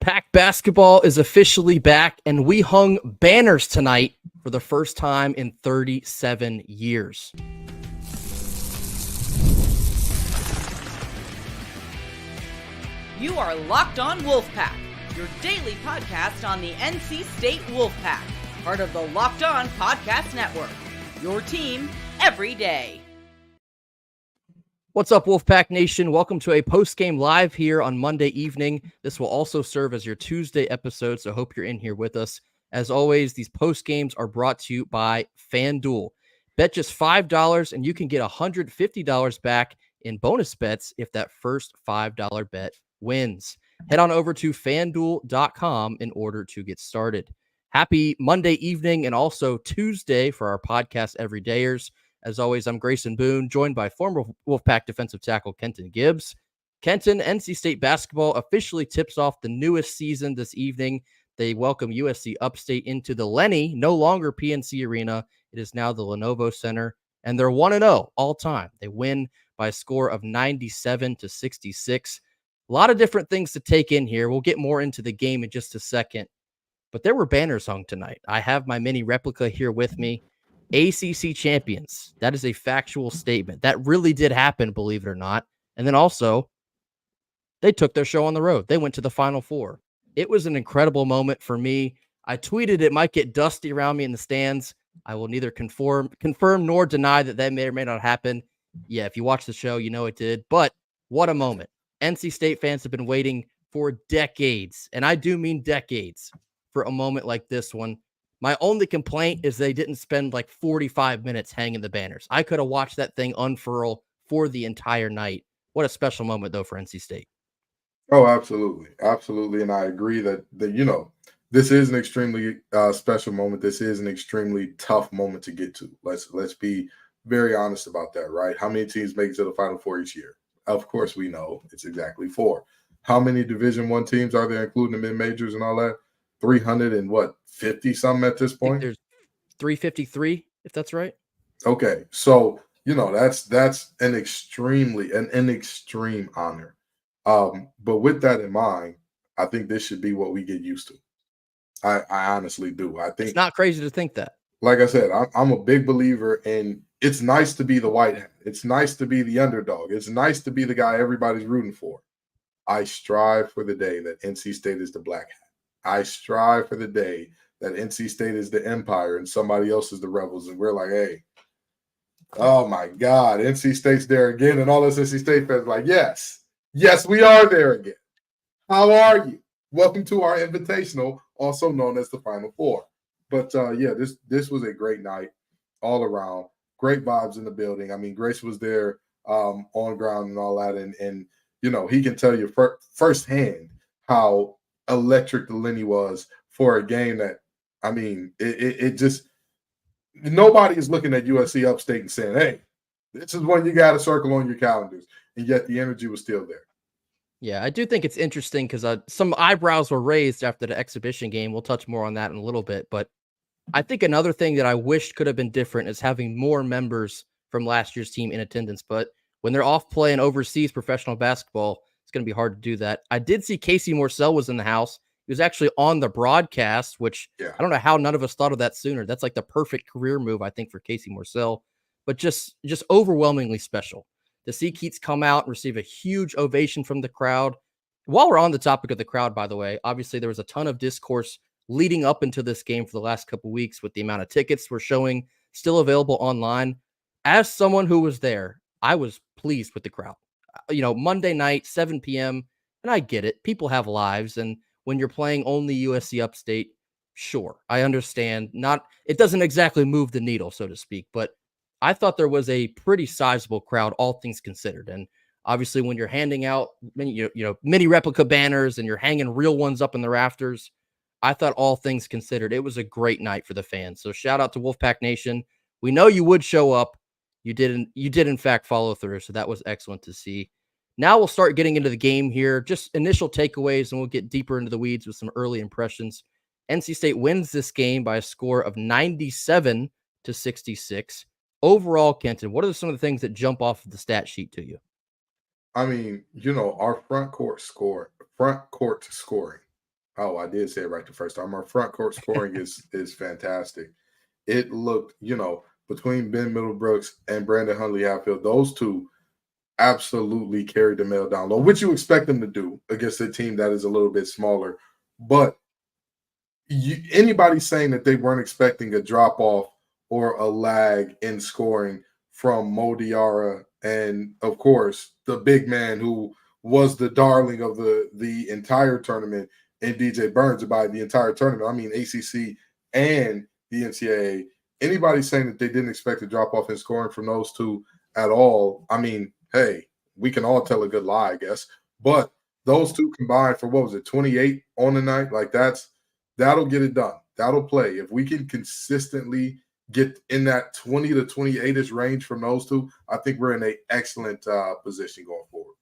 Wolfpack basketball is officially back, and we hung banners tonight for the first time in 37 years. You are Locked On Wolfpack, your daily podcast on the NC State Wolfpack, part of the Locked On Podcast Network, your team every day. What's up, Wolfpack Nation? Welcome to a post-game live here on Monday evening. This will also serve as your Tuesday episode, so I hope you're in here with us. As always, these post-games are brought to you by FanDuel. Bet just $5 and you can get $150 back in bonus bets if that first $5 bet wins. Head on over to FanDuel.com in order to get started. Happy Monday evening and also Tuesday for our podcast everydayers. As always, I'm Grayson Boone, joined by former Wolfpack defensive tackle Kenton Gibbs. Kenton, NC State basketball officially tips off the newest season this evening. They welcome USC Upstate into the Lenny, no longer PNC Arena. It is now the Lenovo Center, and they're 1-0 all time. They win by a score of 97-66. A lot of different things to take in here. We'll get more into the game in just a second, but there were banners hung tonight. I have my mini replica here with me. ACC champions. That is a factual statement. That really did happen, believe it or not. And then also, they took their show on the road. They went to the Final Four. It was an incredible moment for me. I tweeted it might get dusty around me in the stands. I will neither confirm nor deny that may or may not happen. Yeah, if you watch the show, you know it did. But what a moment. NC State fans have been waiting for decades, and I do mean decades, for a moment like this one. My only complaint is they didn't spend like 45 minutes hanging the banners. I could have watched that thing unfurl for the entire night. What a special moment, though, for NC State. Oh, absolutely. Absolutely. And I agree that this is an extremely special moment. This is an extremely tough moment to get to. Let's be very honest about that, right? How many teams make it to the Final Four each year? Of course, we know it's exactly 4. How many Division I teams are there, including the mid-majors and all that? 350 something at this point. There's 353, if that's right. Okay, so that's an extreme honor. But with that in mind, I think this should be what we get used to. I honestly do. I think it's not crazy to think that. Like I said, I'm a big believer in it's nice to be the white hat. It's nice to be the underdog. It's nice to be the guy everybody's rooting for. I strive for the day that NC State is the black hat. I strive for the day that NC State is the Empire and somebody else is the Rebels. And we're like, hey, oh my God, NC State's there again. And all those NC State fans are like, yes, we are there again. How are you? Welcome to our invitational, also known as the Final Four. But this was a great night all around. Great vibes in the building. I mean, Grace was there on ground and all that. And he can tell you firsthand how electric the Lenny was for a game that, I mean, it just, nobody is looking at USC Upstate and saying, hey, this is one you got to circle on your calendars. And yet the energy was still there. Yeah, I do think it's interesting because some eyebrows were raised after the exhibition game. We'll touch more on that in a little bit. But I think another thing that I wished could have been different is having more members from last year's team in attendance. But when they're off playing overseas professional basketball, it's going to be hard to do that. I did see Casey Morsell was in the house. He was actually on the broadcast, which I don't know how none of us thought of that sooner. That's like the perfect career move, I think, for Casey Morsell. But just overwhelmingly special to see Keats come out and receive a huge ovation from the crowd. While we're on the topic of the crowd, by the way, obviously there was a ton of discourse leading up into this game for the last couple of weeks with the amount of tickets we're showing still available online. As someone who was there, I was pleased with the crowd. Monday night, 7 p.m., and I get it. People have lives, and when you're playing only USC Upstate, sure, I understand. It doesn't exactly move the needle, so to speak, but I thought there was a pretty sizable crowd, all things considered. And obviously, when you're handing out mini replica banners and you're hanging real ones up in the rafters, I thought all things considered, it was a great night for the fans. So shout out to Wolfpack Nation. We know you would show up. You did in fact follow through. So that was excellent to see. Now we'll start getting into the game here. Just initial takeaways, and we'll get deeper into the weeds with some early impressions. NC State wins this game by a score of 97-66. Overall, Kenton, what are some of the things that jump off of the stat sheet to you? I mean, our front court scoring Oh, I did say it right the first time. Our front court scoring is fantastic. It looked, between Ben Middlebrooks and Brandon Huntley Hatfield, those two absolutely carried the mail down low, which you expect them to do against a team that is a little bit smaller. But anybody saying that they weren't expecting a drop off or a lag in scoring from Mo Diarra and, of course, the big man who was the darling of the entire tournament and DJ Burns by the entire tournament. I mean, ACC and the NCAA. Anybody saying that they didn't expect a drop off in scoring from those two at all, I mean, hey, we can all tell a good lie, I guess. But those two combined for, what was it, 28 on the night? Like, that'll get it done. That'll play. If we can consistently get in that 20 to 28-ish range from those two, I think we're in an excellent position going forward.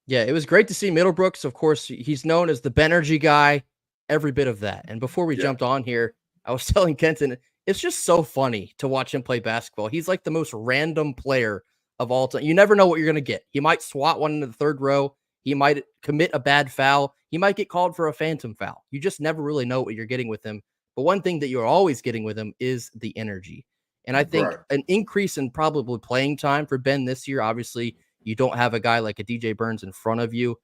Yeah, it was great to see Middlebrooks. Of course, he's known as the Benergy guy, every bit of that. And before we jumped on here, I was telling Kenton, it's just so funny to watch him play basketball. He's like the most random player of all time. You never know what you're going to get. He might swat one into the third row. He might commit a bad foul. He might get called for a phantom foul. You just never really know what you're getting with him. But one thing that you're always getting with him is the energy. And I think an increase in probably playing time for Ben this year, obviously, you don't have a guy like a DJ Burns in front of you.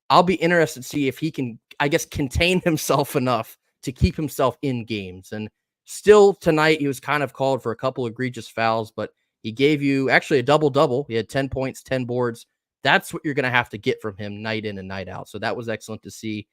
I'll be interested to see if he can, I guess, contain himself enough to keep himself in games. And still tonight, he was kind of called for a couple egregious fouls, but he gave you actually a double-double. He had 10 points, 10 boards. That's what you're going to have to get from him night in and night out. So that was excellent to see.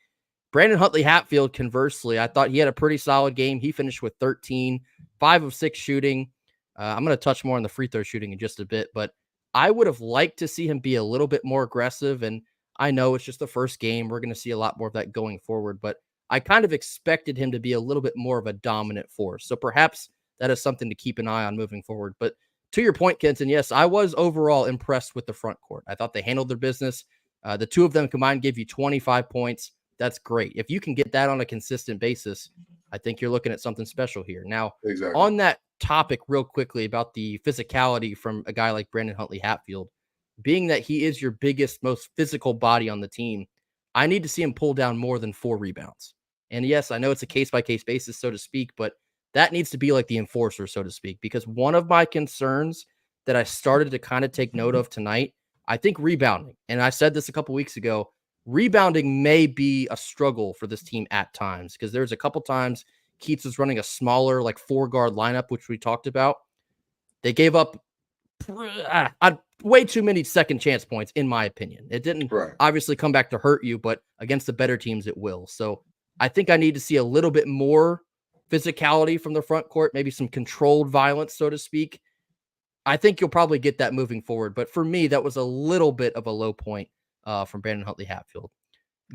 Brandon Huntley Hatfield, conversely, I thought he had a pretty solid game. He finished with 13, 5 of 6 shooting. I'm going to touch more on the free throw shooting in just a bit, but I would have liked to see him be a little bit more aggressive. And I know it's just the first game. We're going to see a lot more of that going forward, but I kind of expected him to be a little bit more of a dominant force. So perhaps that is something to keep an eye on moving forward. But to your point, Kenton, yes, I was overall impressed with the front court. I thought they handled their business. The two of them combined gave you 25 points. That's great. If you can get that on a consistent basis, I think you're looking at something special here. Now, on that topic real quickly about the physicality from a guy like Brandon Huntley Hatfield, being that he is your biggest, most physical body on the team, I need to see him pull down more than 4 rebounds. And yes, I know it's a case-by-case basis, so to speak, but that needs to be like the enforcer, so to speak, because one of my concerns that I started to kind of take note of tonight, I think rebounding, and I said this a couple weeks ago, rebounding may be a struggle for this team at times, because there's a couple times Keats was running a smaller, like 4-guard lineup, which we talked about. They gave up way too many second chance points, in my opinion. It didn't obviously come back to hurt you, but against the better teams, it will. So I think I need to see a little bit more physicality from the front court, maybe some controlled violence, so to speak. I think you'll probably get that moving forward. But for me, that was a little bit of a low point from Brandon Huntley Hatfield.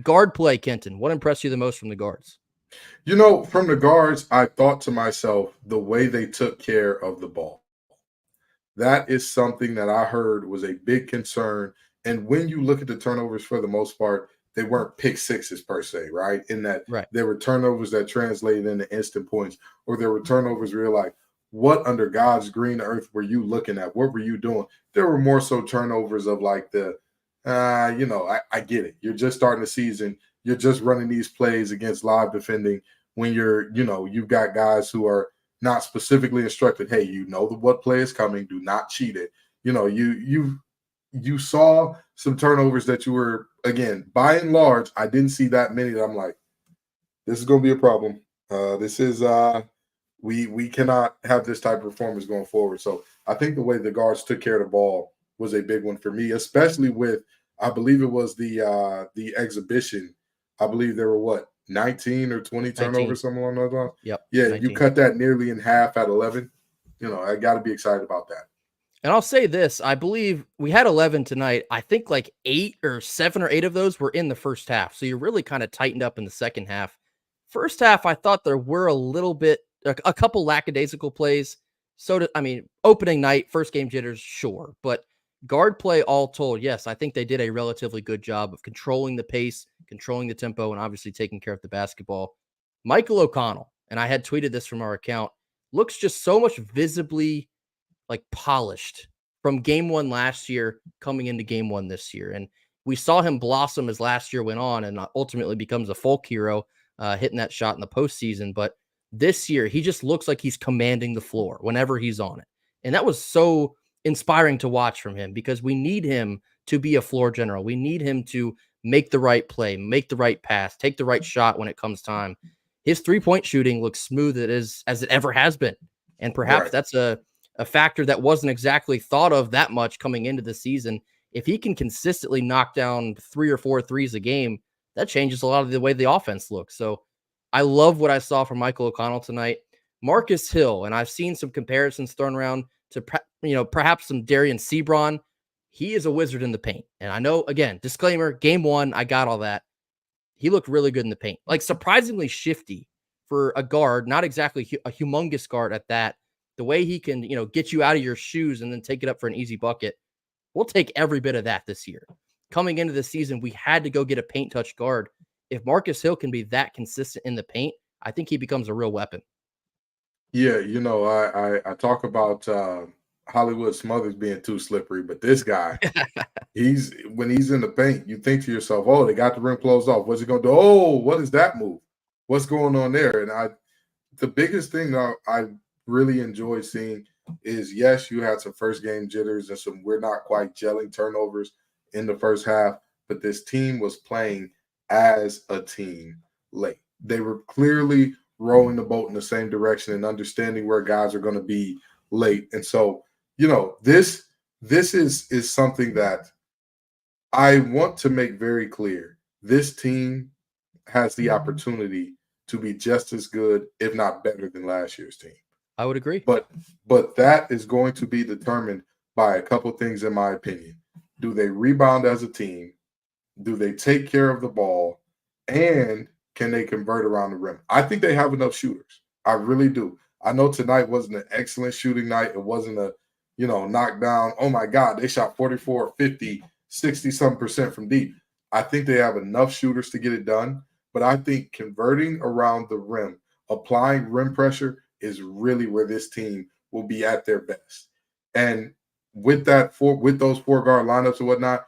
Guard play, Kenton. What impressed you the most from the guards? From the guards, I thought to myself, the way they took care of the ball. That is something that I heard was a big concern. And when you look at the turnovers, for the most part, they weren't pick sixes per se, right? In that there were turnovers that translated into instant points, or there were turnovers where you're like, what under God's green earth were you looking at? What were you doing? There were more so turnovers of like I get it. You're just starting the season. You're just running these plays against live defending when you've got guys who are not specifically instructed, hey, what play is coming. Do not cheat it. You saw some turnovers that you were, again, by and large, I didn't see that many that I'm like, this is going to be a problem. We cannot have this type of performance going forward. So I think the way the guards took care of the ball was a big one for me, especially with, I believe it was the exhibition. I believe there were 19 or 20 turnovers, something along those lines. Yep. Yeah, 19. You cut that nearly in half at 11. I got to be excited about that. And I'll say this, I believe we had 11 tonight. I think like 7 or 8 of those were in the first half. So you're really kind of tightened up in the second half. First half, I thought there were a couple lackadaisical plays. Opening night, first game jitters, sure. But guard play all told, yes, I think they did a relatively good job of controlling the pace, controlling the tempo, and obviously taking care of the basketball. Michael O'Connell, and I had tweeted this from our account, looks just so much visibly like polished from game 1 last year coming into game 1 this year. And We saw him blossom as last year went on and ultimately becomes a folk hero, hitting that shot in the postseason. But this year, he just looks like he's commanding the floor whenever he's on it. And that was so inspiring to watch from him because we need him to be a floor general. We need him to make the right play, make the right pass, take the right shot when it comes time. His three-point shooting looks smooth as it ever has been. And perhaps that's a factor that wasn't exactly thought of that much coming into the season. If he can consistently knock down 3 or 4 threes a game, that changes a lot of the way the offense looks. So I love what I saw from Michael O'Connell tonight. Marcus Hill, and I've seen some comparisons thrown around to perhaps some Darian Sebron. He is a wizard in the paint. And I know, again, disclaimer, game one, I got all that. He looked really good in the paint. Like surprisingly shifty for a guard, not exactly a humongous guard at that. The way he can, get you out of your shoes and then take it up for an easy bucket. We'll take every bit of that this year. Coming into the season, we had to go get a paint touch guard. If Marcus Hill can be that consistent in the paint, I think he becomes a real weapon. Yeah, I talk about Hollywood Smothers being too slippery, but this guy, when he's in the paint, you think to yourself, oh, they got the rim closed off. What's he gonna do? Oh, what is that move? What's going on there? And the biggest thing I really enjoy seeing is, yes, you had some first game jitters and some we're not quite gelling turnovers in the first half, but this team was playing as a team late. They were clearly rowing the boat in the same direction and understanding where guys are going to be late. And so, this is something that I want to make very clear. This team has the opportunity to be just as good, if not better, than last year's team. I would agree. But that is going to be determined by a couple things, in my opinion. Do they rebound as a team? Do they take care of the ball? And can they convert around the rim? I think they have enough shooters. I really do. I know tonight wasn't an excellent shooting night. It wasn't a, knockdown. Oh, my God, they shot 44, 50, 60-some% from deep. I think they have enough shooters to get it done. But I think converting around the rim, applying rim pressure is really where this team will be at their best. And with those 4-guard lineups and whatnot,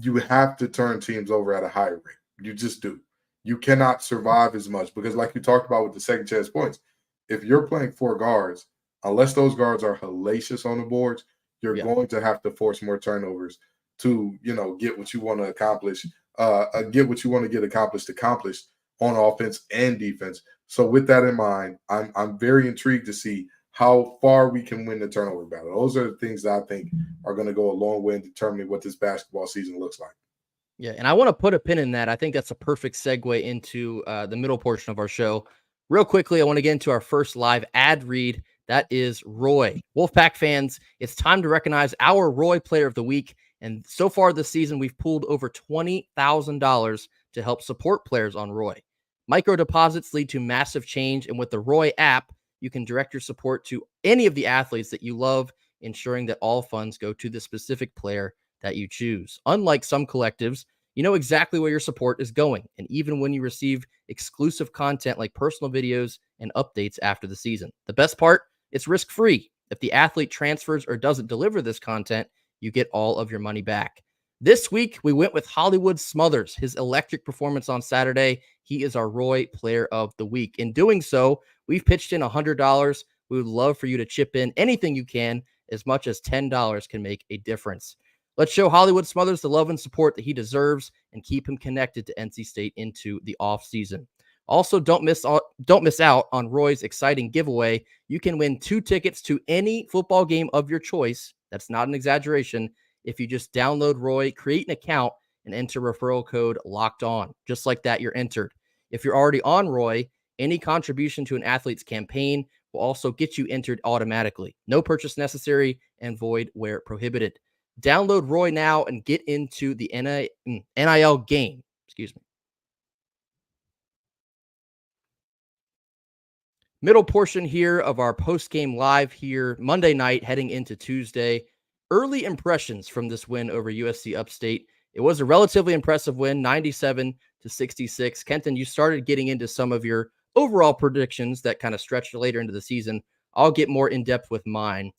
you have to turn teams over at a higher rate. You just do. You cannot survive as much because, like you talked about with the second chance points, if you're playing 4 guards, unless those guards are hellacious on the boards, you're going to have to force more turnovers to, get what you want to accomplish, accomplished on offense and defense. So with that in mind, I'm very intrigued to see how far we can win the turnover battle. Those are the things that I think are going to go a long way in determining what this basketball season looks like. Yeah, and I want to put a pin in that. I think that's a perfect segue into the middle portion of our show. Real quickly, I want to get into our first live ad read. That is Roy. Wolfpack fans, it's time to recognize our Roy Player of the Week. And so far this season, we've pulled over $20,000 to help support players on Roy. Micro deposits lead to massive change, and with the Roy app, you can direct your support to any of the athletes that you love, ensuring that all funds go to the specific player that you choose. Unlike some collectives, you know exactly where your support is going, and even when you receive exclusive content like personal videos and updates after the season. The best part, it's risk-free. If the athlete transfers or doesn't deliver this content, you get all of your money back. This week, we went with Hollywood Smothers, his electric performance on Saturday. He is our Roy Player of the Week. In doing so, we've pitched in $100. We would love for you to chip in anything you can. As much as $10 can make a difference. Let's show Hollywood Smothers the love and support that he deserves and keep him connected to NC State into the offseason. Also, don't miss out on Roy's exciting giveaway. You can win 2 tickets to any football game of your choice. That's not an exaggeration. If you just download Roy, create an account, and enter referral code LOCKEDON. Just like that, you're entered. If you're already on Roy, any contribution to an athlete's campaign will also get you entered automatically. No purchase necessary and void where prohibited. Download Roy now and get into the NIL game. Excuse me. Middle portion here of our post-game live here Monday night heading into Tuesday. Early impressions from this win over USC Upstate. It was a relatively impressive win, 97-66. Kenton, you started getting into some of your overall predictions that kind of stretched later into the season. I'll get more in depth with mine.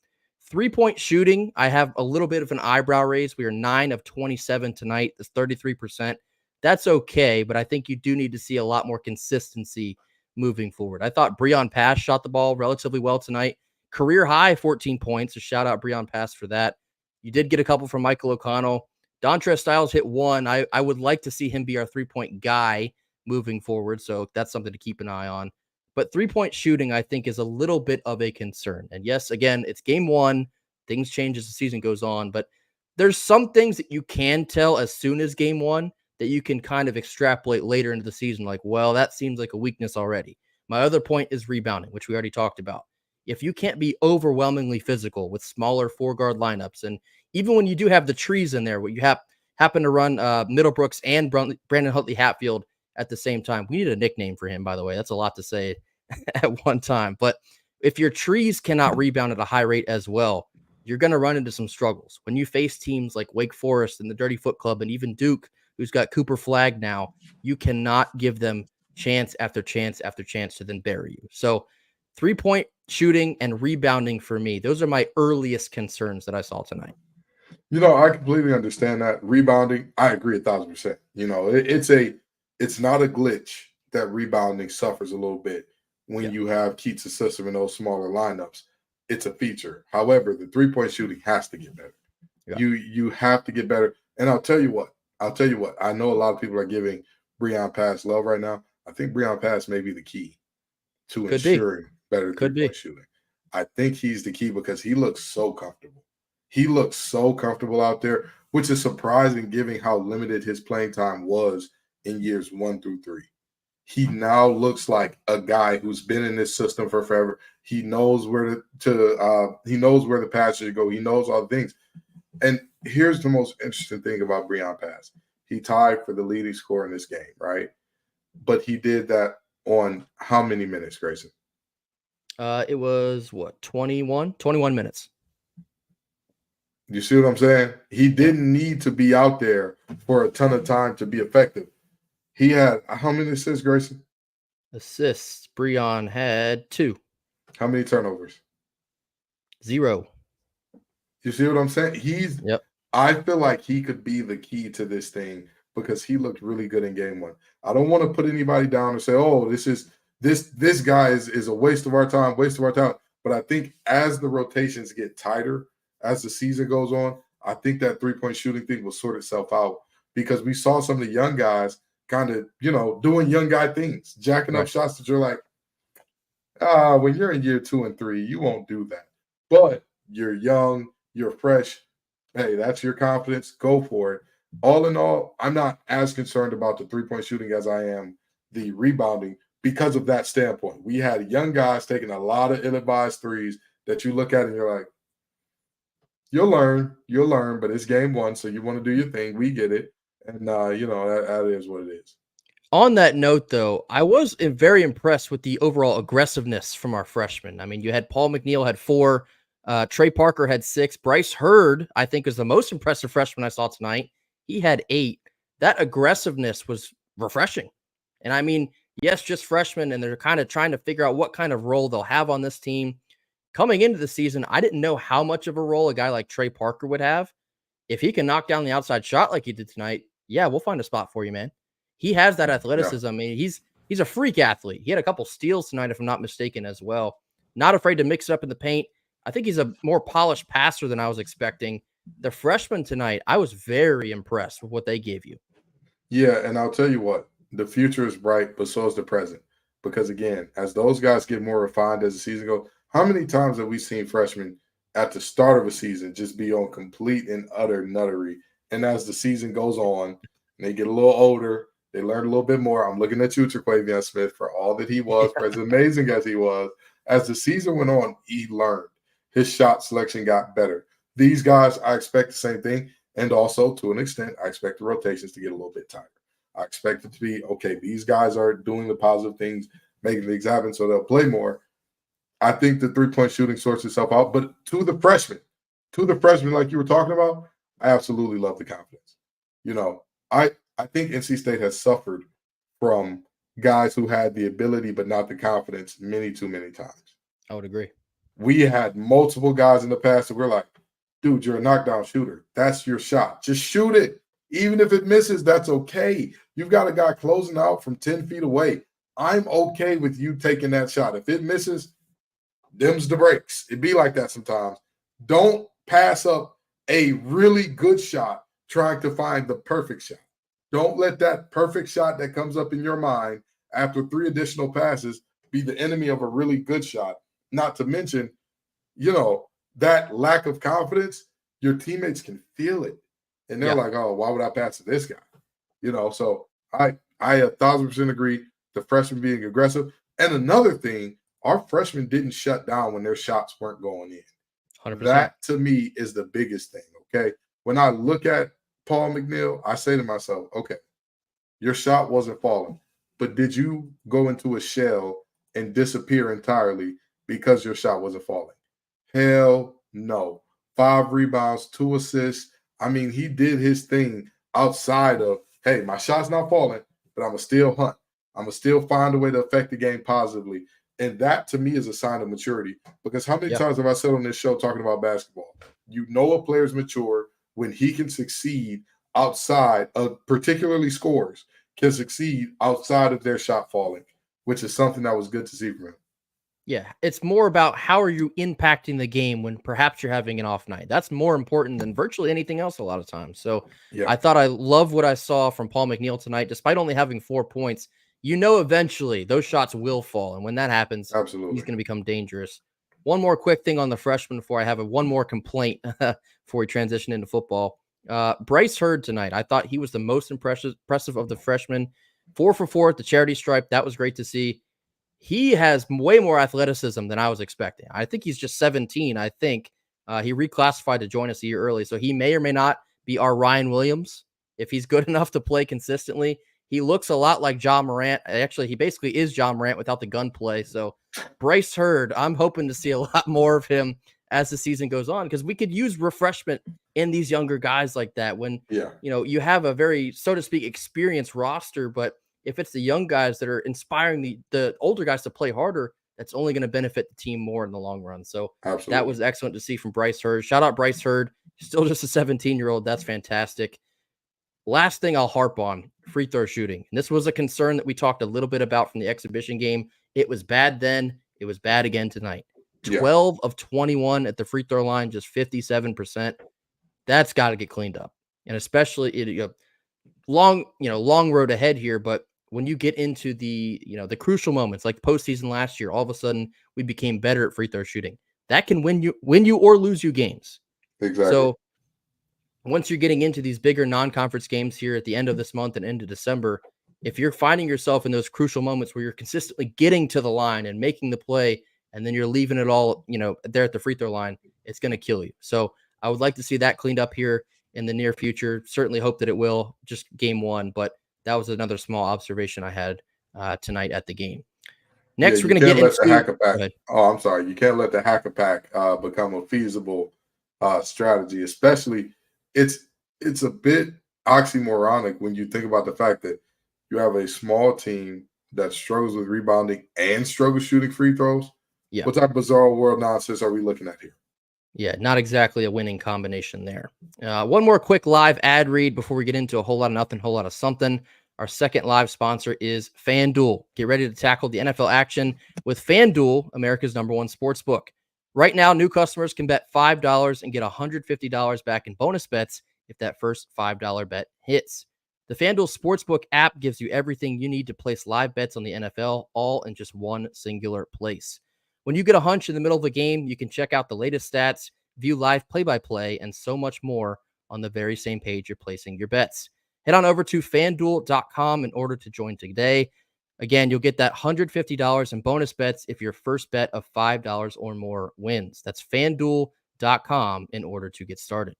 3-point shooting, I have a little bit of an eyebrow raise. We are 9 of 27 tonight. That's 33%. That's okay, but I think you do need to see a lot more consistency moving forward. I thought Breon Pass shot the ball relatively well tonight. Career high 14 points. So shout out Breon Pass for that. You did get a couple from Michael O'Connell. Dontrez Styles hit one. I would like to see him be our 3-point guy moving forward. So that's something to keep an eye on. But 3-point shooting, I think, is a little bit of a concern. And yes, again, it's game one. Things change as the season goes on. But there's some things that you can tell as soon as game one that you can kind of extrapolate later into the season. Like, well, that seems like a weakness already. My other point is rebounding, which we already talked about. If you can't be overwhelmingly physical with smaller 4-guard lineups, and even when you do have the trees in there, what you happen to run Middlebrooks and Brandon Huntley Hatfield at the same time. We need a nickname for him, by the way. That's a lot to say at one time. But if your trees cannot rebound at a high rate as well, you're going to run into some struggles. When you face teams like Wake Forest and the Dirty Foot Club and even Duke, who's got Cooper Flagg now, you cannot give them chance after chance after chance to then bury you. So 3-point shooting and rebounding for me, those are my earliest concerns that I saw tonight. I completely understand that. Rebounding, I agree 1,000%. It's not a glitch that rebounding suffers a little bit when you have Keats' system in those smaller lineups. It's a feature. However, the 3-point shooting has to get better. Yeah. You have to get better. And I'll tell you what. I know a lot of people are giving Breon Pass love right now. I think Breon Pass may be the key to ensuring better 3-point shooting. I think he's the key because he looks so comfortable. He looks so comfortable out there, which is surprising given how limited his playing time was in years 1 through 3. He now looks like a guy who's been in this system for forever. He knows where he knows where the pass should go. He knows all the things. And here's the most interesting thing about Breon Pass. He tied for the leading scorer in this game, right? But he did that on how many minutes, Grayson? It was 21 minutes. You see what I'm saying? He didn't need to be out there for a ton of time to be effective. He had how many assists, Grayson? Assists. Breon had 2. How many turnovers? 0. You see what I'm saying? I feel like he could be the key to this thing because he looked really good in game 1. I don't want to put anybody down and say, oh, this guy is a waste of our time. But I think as the rotations get tighter, as the season goes on, I think that 3-point shooting thing will sort itself out because we saw some of the young guys kind of, doing young guy things, jacking up shots that you're like, when you're in year 2 and 3, you won't do that. But you're young, you're fresh. Hey, that's your confidence. Go for it. All in all, I'm not as concerned about the 3-point shooting as I am the rebounding because of that standpoint. We had young guys taking a lot of ill-advised threes that you look at and you're like, you'll learn, but it's game 1, so you want to do your thing. We get it. And, that is what it is. On that note, though, I was very impressed with the overall aggressiveness from our freshmen. I mean, you had Paul McNeil had 4, Trey Parker had 6. Bryce Hurd, I think, is the most impressive freshman I saw tonight. He had 8. That aggressiveness was refreshing. And I mean, yes, just freshmen, and they're kind of trying to figure out what kind of role they'll have on this team. Coming into the season, I didn't know how much of a role a guy like Trey Parker would have. If he can knock down the outside shot like he did tonight, yeah, we'll find a spot for you, man. He has that athleticism. I mean, he's a freak athlete. He had a couple steals tonight, if I'm not mistaken, as well. Not afraid to mix it up in the paint. I think he's a more polished passer than I was expecting. The freshmen tonight, I was very impressed with what they gave you. Yeah, and I'll tell you what, the future is bright, but so is the present. Because, again, as those guys get more refined as the season goes, how many times have we seen freshmen at the start of a season just be on complete and utter nuttery? And as the season goes on, and they get a little older, they learn a little bit more. I'm looking at you, Traquavion Smith, for all that he was, for as amazing as he was. As the season went on, he learned. His shot selection got better. These guys, I expect the same thing. And also, to an extent, I expect the rotations to get a little bit tighter. I expect it to be, okay, these guys are doing the positive things, making things happen, so they'll play more. I think the 3-point shooting sorts itself out. But to the freshmen like you were talking about, I absolutely love the confidence. I think NC State has suffered from guys who had the ability but not the confidence many too many times. I would agree. we had multiple guys in the past that we're like, dude, you're a knockdown shooter. That's your shot. Just shoot it. Even if it misses, that's okay. You've got a guy closing out from 10 feet away. I'm okay with you taking that shot. If it misses, them's the breaks. It be like that sometimes. Don't pass up a really good shot trying to find the perfect shot. Don't let that perfect shot that comes up in your mind after 3 additional passes be the enemy of a really good shot. Not to mention, that lack of confidence, your teammates can feel it. And they're like, oh, why would I pass to this guy? So I 1,000% agree. The freshmen being aggressive. And another thing, our freshmen didn't shut down when their shots weren't going in. 100%. That, to me, is the biggest thing, okay? When I look at Paul McNeil, I say to myself, okay, your shot wasn't falling, but did you go into a shell and disappear entirely because your shot wasn't falling? Hell no. 5 rebounds, 2 assists. I mean, he did his thing outside of, hey, my shot's not falling, but I'm going to still hunt. I'm going to still find a way to affect the game positively. And that, to me, is a sign of maturity. Because how many times have I said on this show talking about basketball? A player's mature when he can succeed outside of, particularly scores, can succeed outside of their shot falling, which is something that was good to see from him. Yeah, it's more about how are you impacting the game when perhaps you're having an off night. That's more important than virtually anything else a lot of times. So I thought I love what I saw from Paul McNeil tonight, despite only having 4 points. Eventually those shots will fall. And when that happens, Absolutely, he's going to become dangerous. One more quick thing on the freshman before I have one more complaint before we transition into football. Bryce Hurd tonight, I thought he was the most impressive of the freshmen. 4 for 4 at the charity stripe. That was great to see. He has way more athleticism than I was expecting. I think he's just 17. I think he reclassified to join us a year early. So he may or may not be our Ryan Williams if he's good enough to play consistently. He looks a lot like John Morant. Actually, he basically is John Morant without the gunplay. So Bryce Hurd, I'm hoping to see a lot more of him as the season goes on, because we could use refreshment in these younger guys like that when, you have a very, so to speak, experienced roster. But if it's the young guys that are inspiring the older guys to play harder, that's only going to benefit the team more in the long run. So That was excellent to see from Bryce Hurd. Shout out Bryce Hurd. Still just a 17-year-old. That's fantastic. Last thing I'll harp on, free throw shooting. And this was a concern that we talked a little bit about from the exhibition game. It was bad then. It was bad again tonight. 12 of 21 at the free throw line, just 57%. That's got to get cleaned up. And especially long road ahead here, but when you get into the crucial moments like postseason last year, all of a sudden we became better at free throw shooting. That can win you or lose you games. Exactly. So once you're getting into these bigger non-conference games here at the end of this month and into December, if you're finding yourself in those crucial moments where you're consistently getting to the line and making the play, and then you're leaving it all, there at the free throw line, it's going to kill you. So I would like to see that cleaned up here in the near future. Certainly hope that it will, just game 1, but that was another small observation I had tonight at the game. Next, we're going to get into the hack-a-pack. Oh, I'm sorry. You can't let the hack-a-pack become a feasible strategy, especially it's a bit oxymoronic when you think about the fact that you have a small team that struggles with rebounding and struggles shooting free throws. Yeah. What type of bizarre world nonsense are we looking at here? Yeah, not exactly a winning combination there. One more quick live ad read before we get into a whole lot of nothing, whole lot of something. Our second live sponsor is FanDuel. Get ready to tackle the NFL action with FanDuel, America's #1 sportsbook. Right now, new customers can bet $5 and get $150 back in bonus bets if that first $5 bet hits. The FanDuel Sportsbook app gives you everything you need to place live bets on the NFL, all in just one singular place. When you get a hunch in the middle of a game, you can check out the latest stats, view live play-by-play, and so much more on the very same page you're placing your bets. Head on over to FanDuel.com in order to join today. Again, you'll get that $150 in bonus bets if your first bet of $5 or more wins. That's FanDuel.com in order to get started.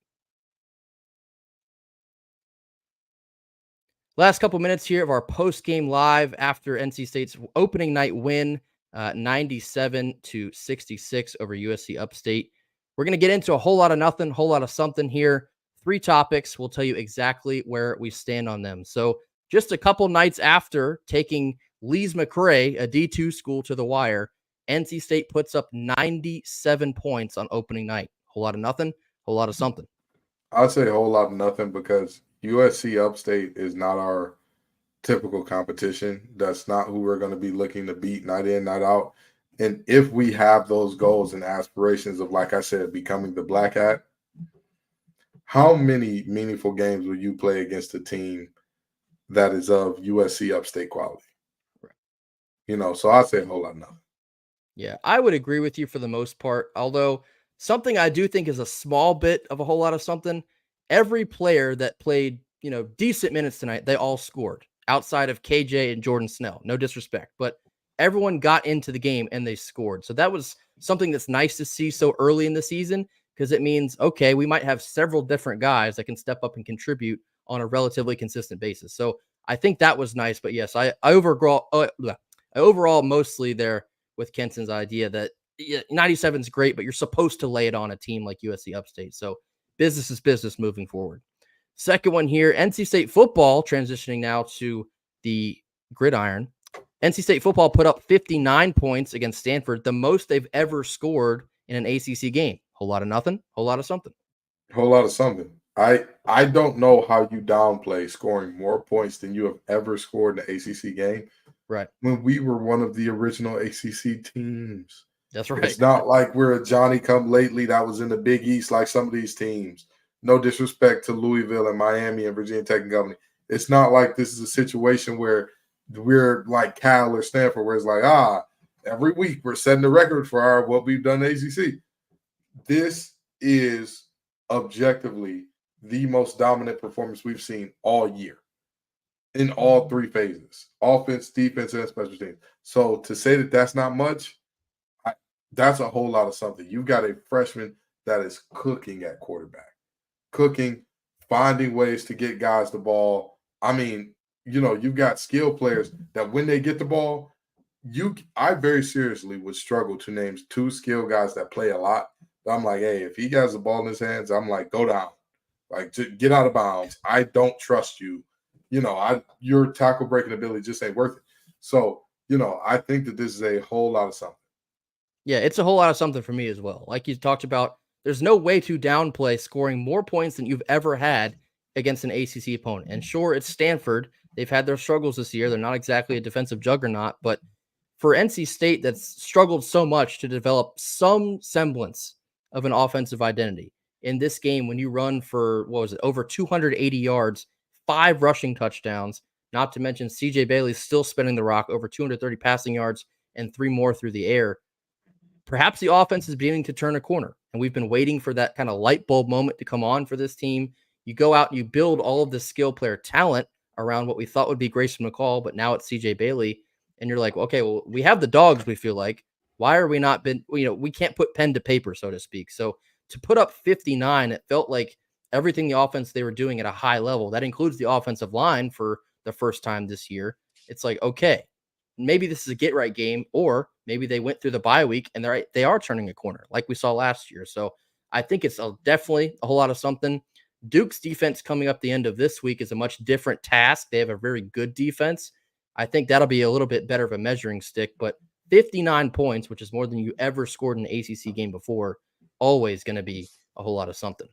Last couple minutes here of our post-game live after NC State's opening night win, 97-66 over USC Upstate. We're going to get into a whole lot of nothing, whole lot of something here. 3 topics. We'll tell you exactly where we stand on them. So just a couple nights after taking Lees McRae, a D2 school, to the wire, NC State puts up 97 points on opening night. Whole lot of nothing, whole lot of something. I'd say a whole lot of nothing because USC Upstate is not our typical competition. That's not who we're going to be looking to beat night in, night out. And if we have those goals and aspirations of, like I said, becoming the Black Hat, how many meaningful games will you play against a team that is of USC Upstate quality? Right. So I'd say a whole lot of nothing. Yeah, I would agree with you for the most part. Although something I do think is a small bit of a whole lot of something, every player that played, decent minutes tonight, they all scored outside of KJ and Jordan Snell. No disrespect, but everyone got into the game and they scored. So that was something that's nice to see so early in the season because it means, okay, we might have several different guys that can step up and contribute on a relatively consistent basis. So I think that was nice. But yes, I overall mostly there with Kenson's idea that 97 is great, but you're supposed to lay it on a team like USC Upstate. So business is business moving forward. Second one here, NC State football, transitioning now to the gridiron. NC State football put up 59 points against Stanford, the most they've ever scored in an ACC game. Whole lot of nothing, whole lot of something. Whole lot of something. I don't know how you downplay scoring more points than you have ever scored in an ACC game. Right. When we were one of the original ACC teams. That's right. It's not like we're a Johnny-come-lately that was in the Big East like some of these teams. No disrespect to Louisville and Miami and Virginia Tech and Company. It's not like this is a situation where we're like Cal or Stanford, where it's like, every week we're setting the record for what we've done in ACC. This is objectively the most dominant performance we've seen all year in all three phases: offense, defense, and special teams. So to say that that's not much, that's a whole lot of something. You've got a freshman that is cooking at quarterback, finding ways to get guys the ball. I mean, you've got skill players that when they get the ball, I very seriously would struggle to name two skill guys that play a lot. I'm like, hey, if he has the ball in his hands, I'm like, go down. Like, get out of bounds. I don't trust you. Your tackle breaking ability just ain't worth it. So, I think that this is a whole lot of something. Yeah, it's a whole lot of something for me as well. Like you talked about, there's no way to downplay scoring more points than you've ever had against an ACC opponent. And sure, it's Stanford. They've had their struggles this year. They're not exactly a defensive juggernaut, but for NC State that's struggled so much to develop some semblance of an offensive identity in this game, when you run for, over 280 yards, 5 rushing touchdowns, not to mention CJ Bailey's still spinning the rock, over 230 passing yards and 3 more through the air. Perhaps the offense is beginning to turn a corner, and we've been waiting for that kind of light bulb moment to come on for this team. You go out and you build all of this skill player talent around what we thought would be Grayson McCall, but now it's CJ Bailey, and you're like, okay, well, we have the dogs, we feel like. Why are we not been, we can't put pen to paper, so to speak. So to put up 59, it felt like everything the offense they were doing at a high level, that includes the offensive line for the first time this year. It's like, okay, maybe this is a get right game, or maybe they went through the bye week and they are turning a corner like we saw last year. So I think it's definitely a whole lot of something. Duke's defense coming up the end of this week is a much different task. They have a very good defense. I think that'll be a little bit better of a measuring stick, but 59 points, which is more than you ever scored in an ACC game before, always going to be a whole lot of something.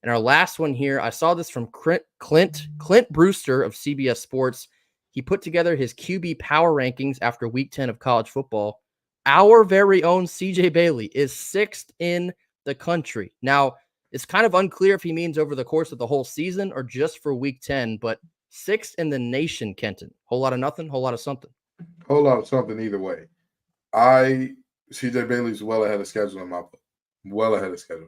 And our last one here, I saw this from Clint Brewster of CBS Sports. He put together his QB power rankings after week 10 of college football. Our very own CJ Bailey is 6th in the country. Now, it's kind of unclear if he means over the course of the whole season or just for week 10, but 6th in the nation, Kenton. Whole lot of nothing, whole lot of something. Whole lot of something either way. CJ Bailey's well ahead of schedule in my book. Well ahead of schedule.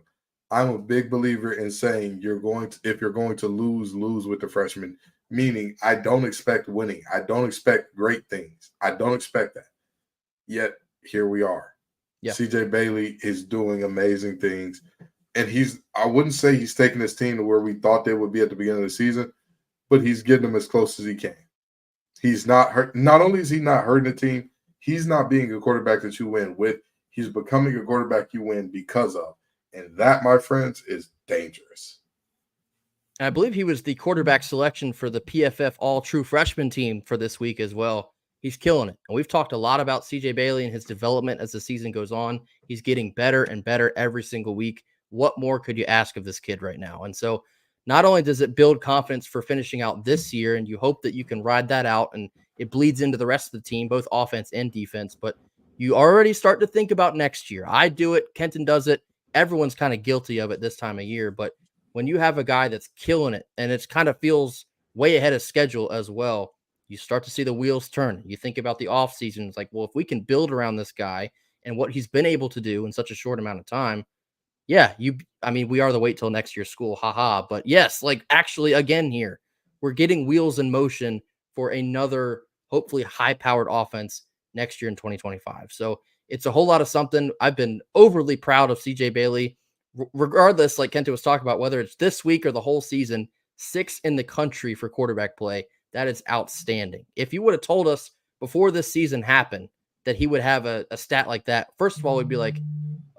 I'm a big believer in saying if you're going to lose with the freshman, meaning I don't expect winning. I don't expect great things. I don't expect that. Yet here we are. Yeah. CJ Bailey is doing amazing things. And I wouldn't say he's taking his team to where we thought they would be at the beginning of the season, but he's getting them as close as he can. He's not hurt. Not only is he not hurting the team, he's not being a quarterback that you win with. He's becoming a quarterback you win because of. And that, my friends, is dangerous. I believe he was the quarterback selection for the PFF All-True Freshman team for this week as well. he's killing it. And we've talked a lot about CJ Bailey and his development as the season goes on. He's getting better and better every single week. What more could you ask of this kid right now? And so not only does it build confidence for finishing out this year, and you hope that you can ride that out and it bleeds into the rest of the team, both offense and defense, but you already start to think about next year. I do it. Kenton does it. Everyone's kind of guilty of it this time of year. But when you have a guy that's killing it and it kind of feels way ahead of schedule as well, you start to see the wheels turn. You think about the off season. It's like, well, if we can build around this guy and what he's been able to do in such a short amount of time, yeah, we are the wait till next year's school. Haha. But yes, like actually again here, we're getting wheels in motion for another hopefully high powered offense next year in 2025. So it's a whole lot of something. I've been overly proud of CJ Bailey, regardless, like Kenta was talking about, whether it's this week or the whole season, 6th in the country for quarterback play. That is outstanding. If you would have told us before this season happened that he would have a stat like that, first of all, we'd be like,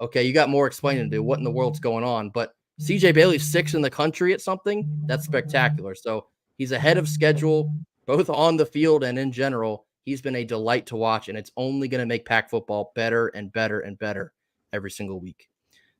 okay, you got more explaining to do. What in the world's going on? But CJ Bailey's 6th in the country at something, that's spectacular. So he's ahead of schedule, both on the field and in general. He's been a delight to watch, and it's only going to make Pac football better and better and better every single week.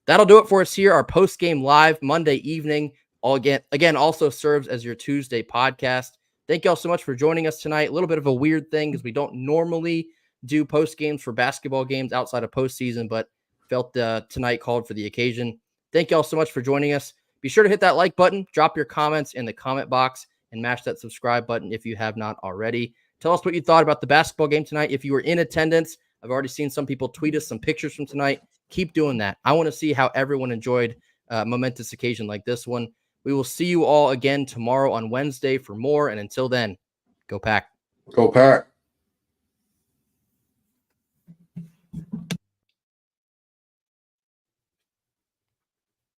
That'll do it for us here. Our post-game live Monday evening again also serves as your Tuesday podcast. Thank y'all so much for joining us tonight. A little bit of a weird thing because we don't normally do post games for basketball games outside of postseason, but felt tonight called for the occasion. Thank y'all so much for joining us. Be sure to hit that like button, drop your comments in the comment box, and mash that subscribe button if you have not already. Tell us what you thought about the basketball game tonight. If you were in attendance, I've already seen some people tweet us some pictures from tonight. Keep doing that. I want to see how everyone enjoyed a momentous occasion like this one. We will see you all again tomorrow on Wednesday for more. And until then, go Pack. Go Pack.